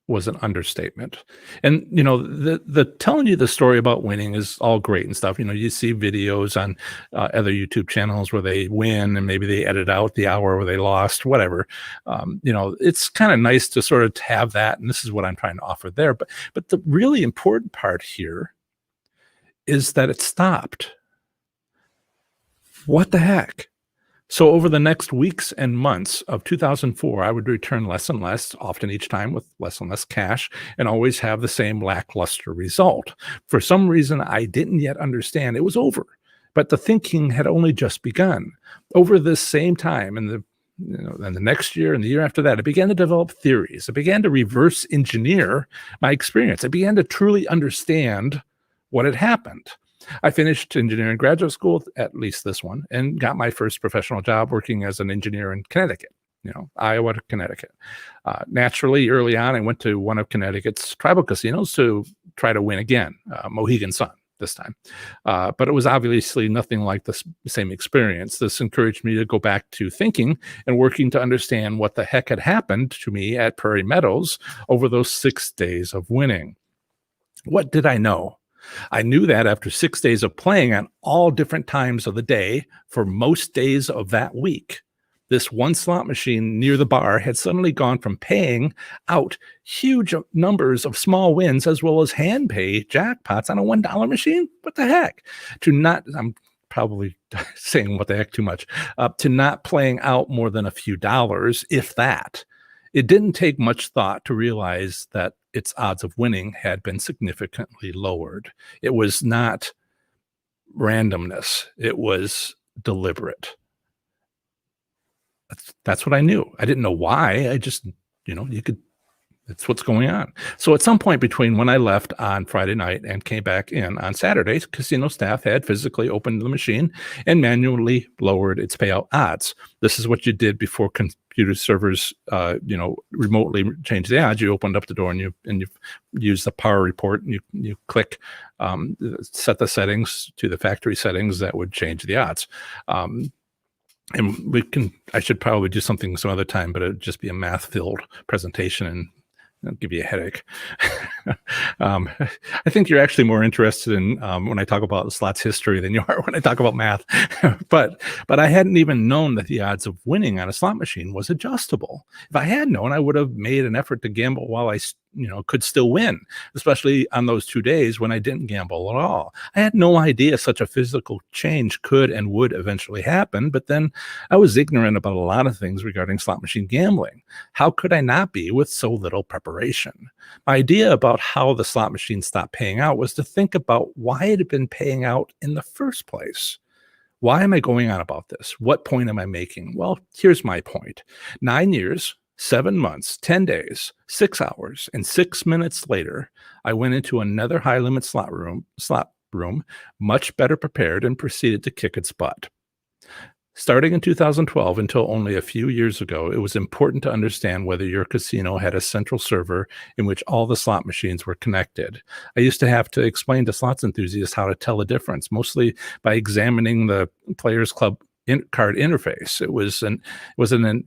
was an understatement. And the telling you the story about winning is all great and stuff. You see videos on other YouTube channels where they win and maybe they edit out the hour where they lost, whatever. It's kind of nice to sort of have that, and this is what I'm trying to offer there. But the really important part here is that it stopped. What the heck? So over the next weeks and months of 2004, I would return less and less, often each time with less and less cash, and always have the same lackluster result. For some reason, I didn't yet understand it was over, but the thinking had only just begun. Over this same time, and the next year and the year after that, I began to develop theories. I began to reverse engineer my experience. I began to truly understand what had happened. I finished engineering graduate school, at least this one, and got my first professional job working as an engineer in Connecticut, Iowa to Connecticut. Naturally, early on, I went to one of Connecticut's tribal casinos to try to win again, Mohegan Sun this time. But it was obviously nothing like the same experience. This encouraged me to go back to thinking and working to understand what the heck had happened to me at Prairie Meadows over those 6 days of winning. What did I know? I knew that after 6 days of playing on all different times of the day for most days of that week, this one slot machine near the bar had suddenly gone from paying out huge numbers of small wins as well as hand pay jackpots on a $1 machine. What the heck? I'm probably saying what the heck too much, to not playing out more than a few dollars, if that. It didn't take much thought to realize that its odds of winning had been significantly lowered. It was not randomness. It was deliberate. That's what I knew. I didn't know why. I just, that's what's going on. So at some point between when I left on Friday night and came back in on Saturday, casino staff had physically opened the machine and manually lowered its payout odds. This is what you did before computer servers, remotely changed the odds. You opened up the door and you use the power report and you click, set the settings to the factory settings that would change the odds. And I should probably do something some other time, but it'd just be a math-filled presentation and it'll give you a headache. I think you're actually more interested in when I talk about slots history than you are when I talk about math. but I hadn't even known that the odds of winning on a slot machine was adjustable. If I had known, I would have made an effort to gamble while I could still win, especially on those 2 days when I didn't gamble at all. I had no idea such a physical change could and would eventually happen, but then I was ignorant about a lot of things regarding slot machine gambling. How could I not be with so little preparation? My idea about how the slot machine stopped paying out was to think about why it had been paying out in the first place. Why am I going on about this? What point am I making? Well, here's my point. 9 years 7 months, 10 days, 6 hours, and 6 minutes later, I went into another high-limit slot room, much better prepared, and proceeded to kick its butt. Starting in 2012 until only a few years ago, it was important to understand whether your casino had a central server in which all the slot machines were connected. I used to have to explain to slots enthusiasts how to tell the difference, mostly by examining the Players Club card interface. It was an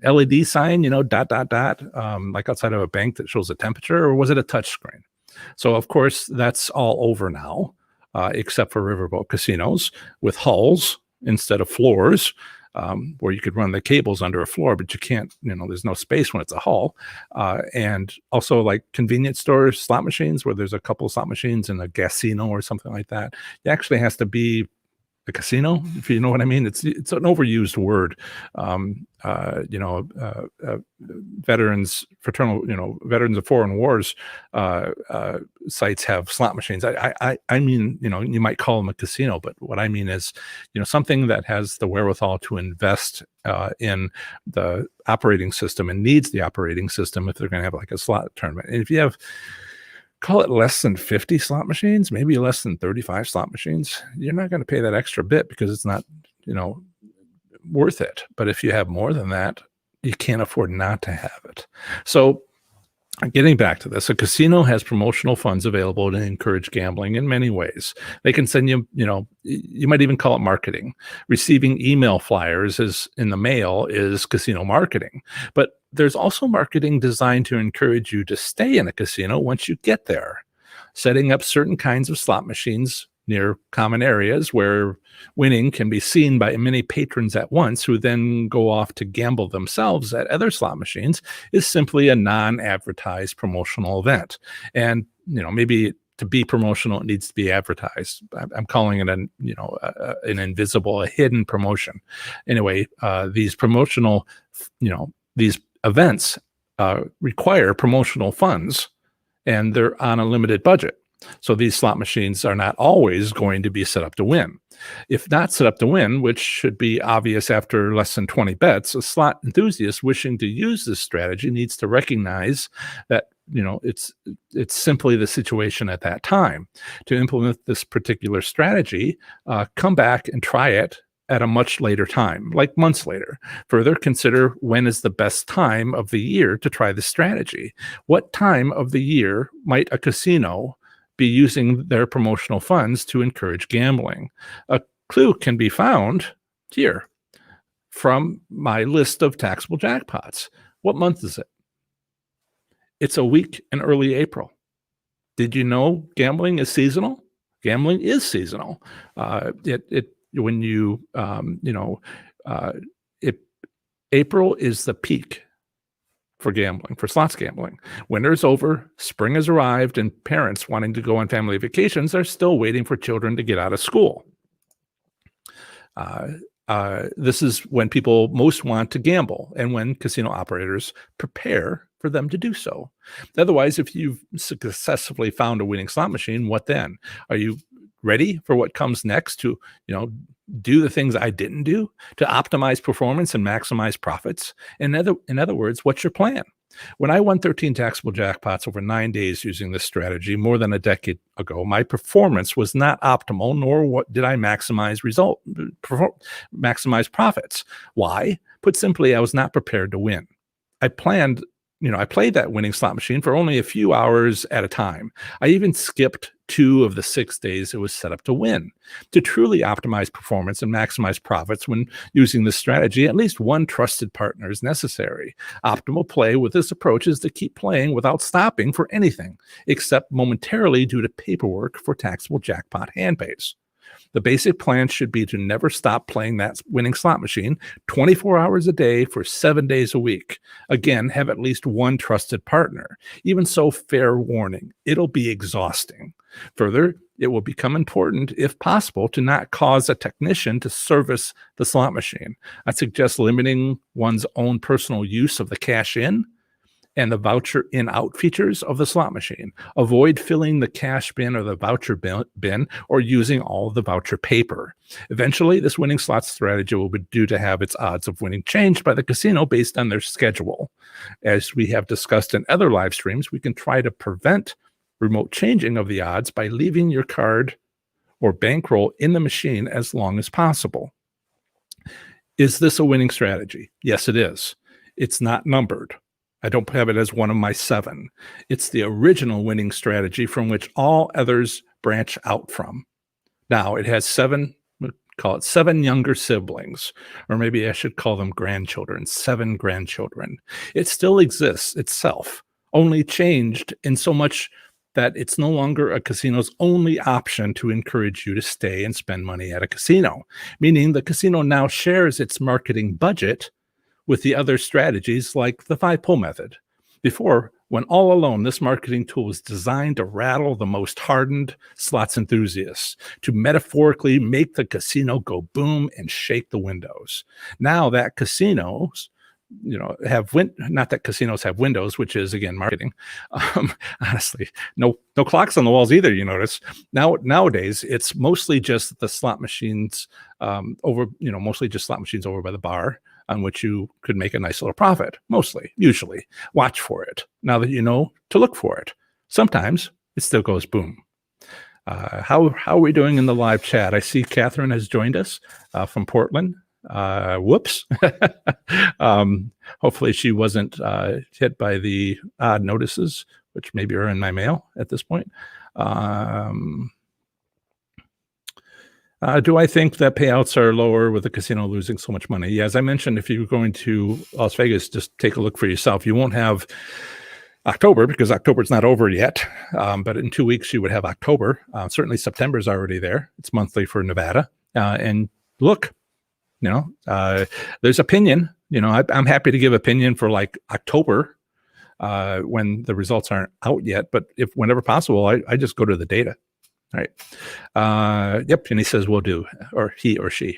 LED sign, dot dot dot, like outside of a bank that shows a temperature, or was it a touch screen? So of course that's all over now, except for riverboat casinos with hulls instead of floors, where you could run the cables under a floor, but you can't, there's no space when it's a hull. And also like convenience stores, slot machines, where there's a couple of slot machines in a casino or something like that. It actually has to be a casino, if you know what I mean. It's an overused word. Veterans veterans of foreign wars sites have slot machines. I mean, you might call them a casino, but what I mean is, something that has the wherewithal to invest in the operating system and needs the operating system if they're going to have like a slot tournament. And if you have, call it less than 50 slot machines, maybe less than 35 slot machines, you're not going to pay that extra bit because it's not, worth it. But if you have more than that, you can't afford not to have it. So getting back to this, a casino has promotional funds available to encourage gambling in many ways. They can send you, you might even call it marketing. Receiving email flyers in the mail is casino marketing. But there's also marketing designed to encourage you to stay in a casino once you get there. Setting up certain kinds of slot machines near common areas where winning can be seen by many patrons at once, who then go off to gamble themselves at other slot machines, is simply a non-advertised promotional event. And, maybe to be promotional, it needs to be advertised. I'm calling it an invisible, a hidden promotion. Anyway, these promotional, these events require promotional funds, and they're on a limited budget. So these slot machines are not always going to be set up to win. If not set up to win, which should be obvious after less than 20 bets, a slot enthusiast wishing to use this strategy needs to recognize that, it's simply the situation at that time. To implement this particular strategy, come back and try it at a much later time, like months later. Further, consider when is the best time of the year to try this strategy. What time of the year might a casino be using their promotional funds to encourage gambling? A clue can be found here from my list of taxable jackpots. What month is it? It's a week in early April. Did you know gambling is seasonal? Gambling is seasonal. April is the peak for gambling, for slots gambling. Winter is over, spring has arrived, and parents wanting to go on family vacations are still waiting for children to get out of school. This is when people most want to gamble and when casino operators prepare for them to do so. Otherwise, if you've successfully found a winning slot machine, what then? Are you ready for what comes next to, do the things I didn't do to optimize performance and maximize profits? In other words, what's your plan? When I won 13 taxable jackpots over 9 days using this strategy more than a decade ago, my performance was not optimal, nor did I maximize profits. Why? Put simply, I was not prepared to win. I played that winning slot machine for only a few hours at a time. I even skipped 2 of the 6 days it was set up to win. To truly optimize performance and maximize profits when using this strategy, at least one trusted partner is necessary. Optimal play with this approach is to keep playing without stopping for anything, except momentarily due to paperwork for taxable jackpot hand pays. The basic plan should be to never stop playing that winning slot machine 24 hours a day for 7 days a week. Again, have at least one trusted partner. Even so, fair warning, it'll be exhausting. Further, it will become important, if possible, to not cause a technician to service the slot machine. I suggest limiting one's own personal use of the cash in and the voucher in-out features of the slot machine. Avoid filling the cash bin or the voucher bin or using all of the voucher paper. Eventually, this winning slots strategy will be due to have its odds of winning changed by the casino based on their schedule. As we have discussed in other live streams, we can try to prevent remote changing of the odds by leaving your card or bankroll in the machine as long as possible. Is this a winning strategy? Yes, it is. It's not numbered. I don't have it as one of my 7. It's the original winning strategy from which all others branch out from. Now, it has 7, we'll call it 7 younger siblings, or maybe I should call them grandchildren, 7 grandchildren. It still exists itself, only changed in so much that it's no longer a casino's only option to encourage you to stay and spend money at a casino, meaning the casino now shares its marketing budget with the other strategies like the 5-pull method. Before, when all alone, this marketing tool was designed to rattle the most hardened slots enthusiasts, to metaphorically make the casino go boom and shake the windows. Now that casinos have not that casinos have windows, which is again marketing. Honestly, no clocks on the walls either. You notice nowadays it's mostly just the slot machines mostly just slot machines over by the bar on which you could make a nice little profit. Usually, watch for it. Now that you know to look for it, sometimes it still goes boom. How are we doing in the live chat? I see Catherine has joined us from Portland. Whoops. Hopefully she wasn't hit by the odd notices, which maybe are in my mail at this point. Do I think that payouts are lower with the casino losing so much money? Yeah, as I mentioned, if you're going to Las Vegas, just take a look for yourself. You won't have October because October's not over yet. But in 2 weeks, you would have October. Certainly September's already there. It's monthly for Nevada. And look, there's opinion. I'm happy to give opinion for like October when the results aren't out yet. But if whenever possible, I just go to the data. All right. Yep. And he says, we'll do, or he or she.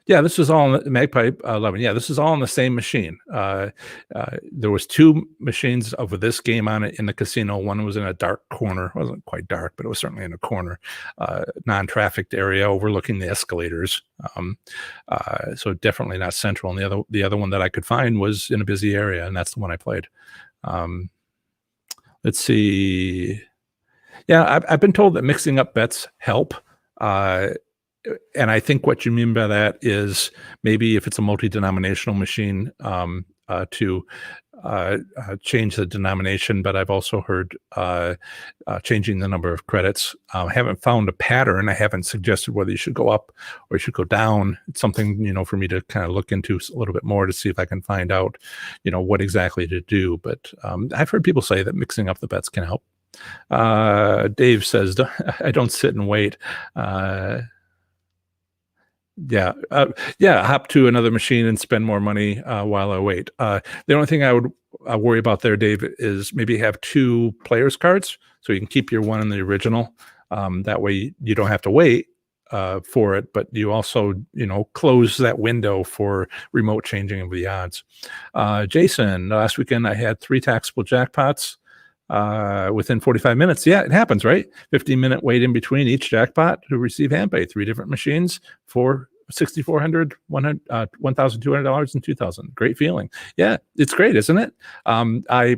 Yeah, this is all in the Magpie 11. Yeah, this is all in the same machine. There was 2 machines of this game on it in the casino. One was in a dark corner. It wasn't quite dark, but it was certainly in a corner, non-trafficked area overlooking the escalators. So definitely not central. And the other one that I could find was in a busy area, and that's the one I played. Let's see. Yeah, I've been told that mixing up bets help. And I think what you mean by that is maybe if it's a multi-denominational machine to change the denomination, but I've also heard changing the number of credits. I haven't found a pattern. I haven't suggested whether you should go up or you should go down. It's something, for me to kind of look into a little bit more to see if I can find out, what exactly to do. But I've heard people say that mixing up the bets can help. Dave says, I don't sit and wait. Yeah, hop to another machine and spend more money while I wait. The only thing I would worry about there, Dave, is maybe have 2 players cards so you can keep your one in the original. That way you don't have to wait for it, but you also, close that window for remote changing of the odds. Jason, last weekend I had 3 taxable jackpots within 45 minutes. Yeah, it happens, right? 15-minute wait in between each jackpot to receive hand pay. 3 different machines for $6,400, $1,200, and $2,000. Great feeling. Yeah, it's great, isn't it? I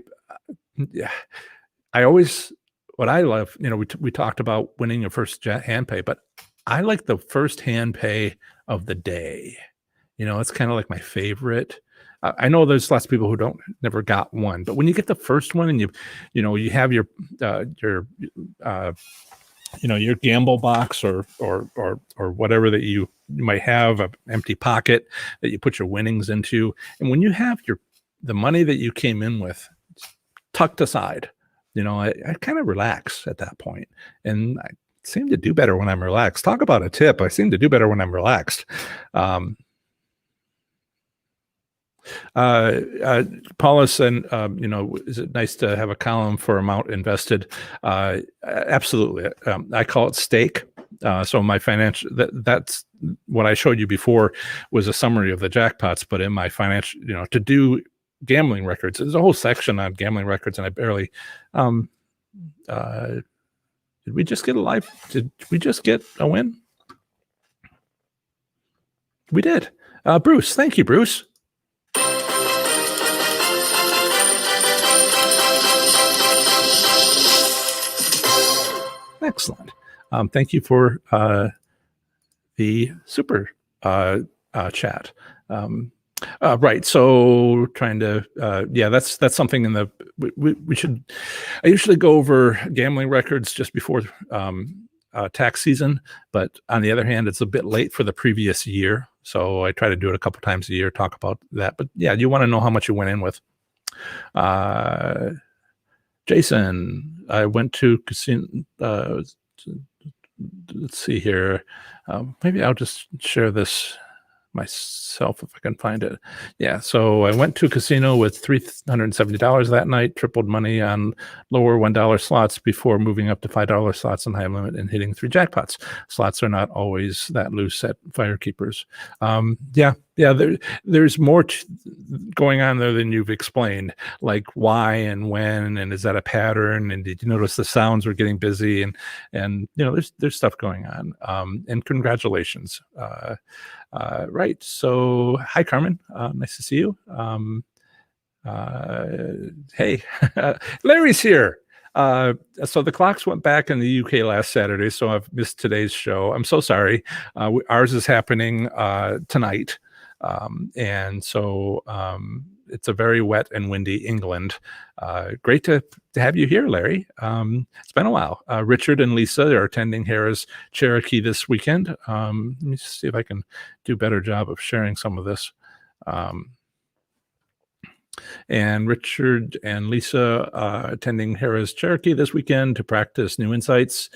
always, what I love, we talked about winning your first hand pay, but I like the first hand pay of the day. It's kind of like my favorite. I know there's lots of people who never got one, but when you get the first one and you have your gamble box or whatever that you might have, an empty pocket that you put your winnings into, and when you have the money that you came in with tucked aside, I kind of relax at that point, and I seem to do better when I'm relaxed. Talk about a tip. I seem to do better when I'm relaxed. Paula said, is it nice to have a column for amount invested? Absolutely. I call it stake. So my financial, that's what I showed you before was a summary of the jackpots, but in my financial, to do gambling records, there's a whole section on gambling records, and I barely, did we just get did we just get a win? We did. Bruce, thank you, Bruce. Excellent. Thank you for the super chat. Right. So trying to, that's something in the, we should, I usually go over gambling records just before tax season, but on the other hand, it's a bit late for the previous year. So I try to do it a couple times a year, talk about that. But yeah, you want to know how much you went in with. Jason, I went to casino. Let's see here. Maybe I'll just share this myself if I can find it. Yeah, so I went to a casino with $370 that night, tripled money on lower $1 slots before moving up to $5 slots on high limit and hitting 3 jackpots. Slots are not always that loose at Firekeepers. There's more going on there than you've explained, like why and when, and is that a pattern, and did you notice the sounds were getting busy, and there's stuff going on, and congratulations. Right. So, hi, Carmen. Nice to see you. Hey, Larry's here. So the clocks went back in the UK last Saturday, so I've missed today's show. I'm so sorry. Ours is happening tonight. And so it's a very wet and windy England. Great to have you here, Larry. It's been a while. Richard and Lisa are attending Harrah's Cherokee this weekend. Let me see if I can do a better job of sharing some of this. And Richard and Lisa attending Harrah's Cherokee this weekend to practice new insights.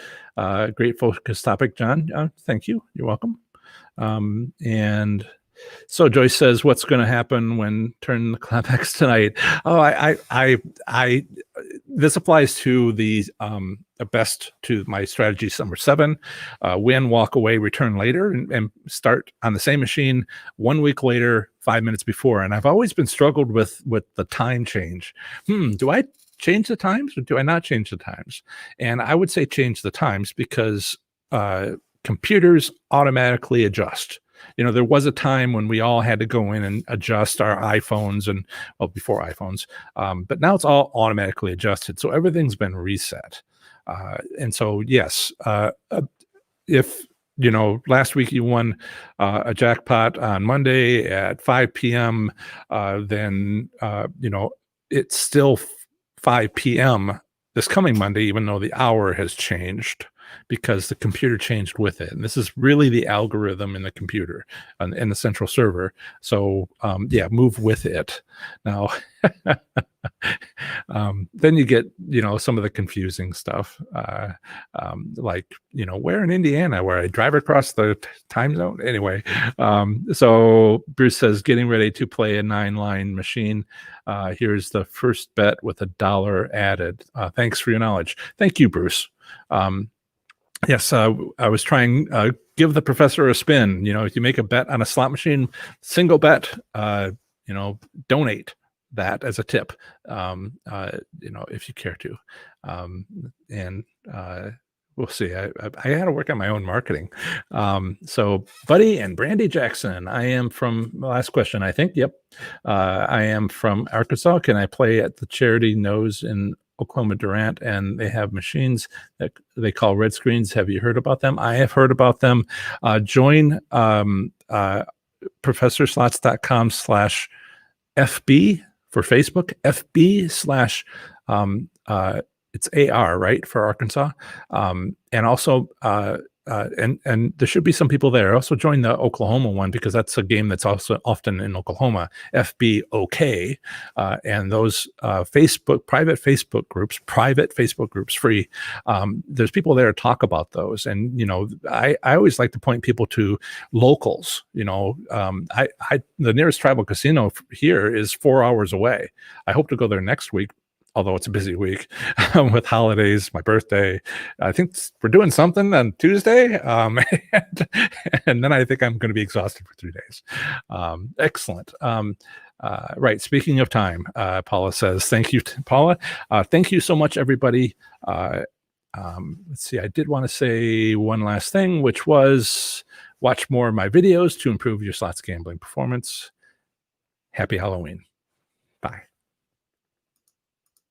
Great focus topic, John. Thank you. You're welcome. And so Joyce says, "What's going to happen when turn the climax tonight?" Oh, I this applies to the best to my strategy number 7. Win, walk away, return later, and start on the same machine 1 week later, 5 minutes before. And I've always been struggled with the time change. Do I change the times or do I not change the times? And I would say change the times because computers automatically adjust. There was a time when we all had to go in and adjust our iPhones before iPhones, but now it's all automatically adjusted. So everything's been reset. And so, yes, if, last week you won a jackpot on Monday at 5 p.m., then, it's still 5 p.m. this coming Monday, even though the hour has changed, because the computer changed with it. And this is really the algorithm in the computer and in the central server. So move with it. Now, then you get, some of the confusing stuff, like, where in Indiana, where I drive across the time zone. Anyway, so Bruce says, getting ready to play a 9-line machine. Here's the first bet with $1 added. Thanks for your knowledge. Thank you, Bruce. Yes, I was trying, give the professor a spin. If you make a bet on a slot machine, single bet, donate that as a tip, if you care to. And we'll see. I had to work on my own marketing. So Buddy and Brandy Jackson, I am from, last question, I think. Yep. I am from Arkansas. Can I play at the Charity Nose in Oklahoma Durant, and they have machines that they call red screens? Have you heard about them? I have heard about them. Join professorslots.com/FB for Facebook, FB/ it's AR, right, for Arkansas. And also, and there should be some people there. Also join the Oklahoma one, because that's a game that's also often in Oklahoma, FBOK. And those private Facebook groups, free. There's people there to talk about those. And, I always like to point people to locals. The nearest tribal casino here is 4 hours away. I hope to go there next week. although it's a busy week with holidays, my birthday. I think we're doing something on Tuesday, and then I think I'm going to be exhausted for 3 days. Excellent. Right. Speaking of time, Paula says, thank you, Paula. Thank you so much, everybody. Let's see. I did want to say one last thing, which was watch more of my videos to improve your slots gambling performance. Happy Halloween.